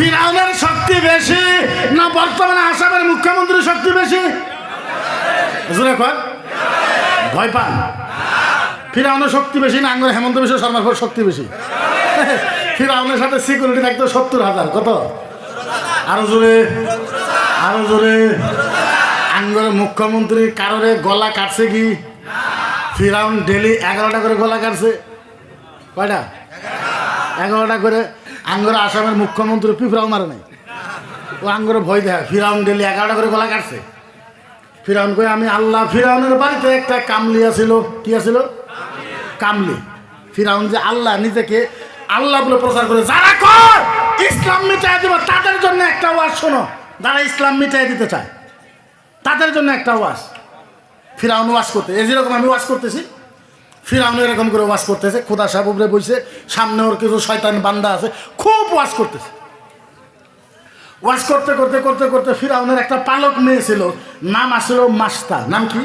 ফিরাউনের শক্তি বেশি না বর্তমানে আসামের মুখ্যমন্ত্রীর শক্তি বেশি? ভয় পান? ফিরাউনের শক্তি বেশি না আঙ্গুর হেমন্ত বিশ্ব শর্মার শক্তি বেশি? ফিরাউনের সাথে সিকিউরিটি থাকতো 70,000। কত? আরো জোরে, আরো জোরে। আঙ্গুর মুখ্যমন্ত্রী কারোরে গলা কাটছে কি? ফিরাউন ডেলি 11টা করে গলা কাটছে। কয়টা? 11টা করে। আঙ্গুর আসামের মুখ্যমন্ত্রী পিঁপড়াও মারে নাই, ও আঙ্গুরে ভয় দেয়। ফিরাউন ডেলি 11টা করে গলা কাটছে। ফিরাউন কই আমি আল্লাহ। ফিরাউনের বাড়িতে একটা কামলি আছিল। কি আছিল? কামলি। ফিরাউন যে আল্লাহ, নিজেকে আল্লাহ বলে প্রচার করে। যারা কর ইসলাম মিটাই দিব তাদের জন্য একটা ওয়াজ শোনো। যারা ইসলাম মিটাই দিতে চায় তাদের জন্য একটা ওয়াজ। ফিরাউন ওয়াজ করতে, এই যেরকম আমি ওয়াজ করতেছি, ফিরাউন এরকম করে ওয়াজ করতেছে। খোদা সাহেব উপরে বসে, সামনে ওর কিছু শয়তান বান্দা আছে, খুব ওয়াজ করতেছে। ওয়াজ করতে করতে করতে করতে ফিরাউনের একটা পালক মেয়ে ছিল, নাম আসলো মাস্তা। নাম কি?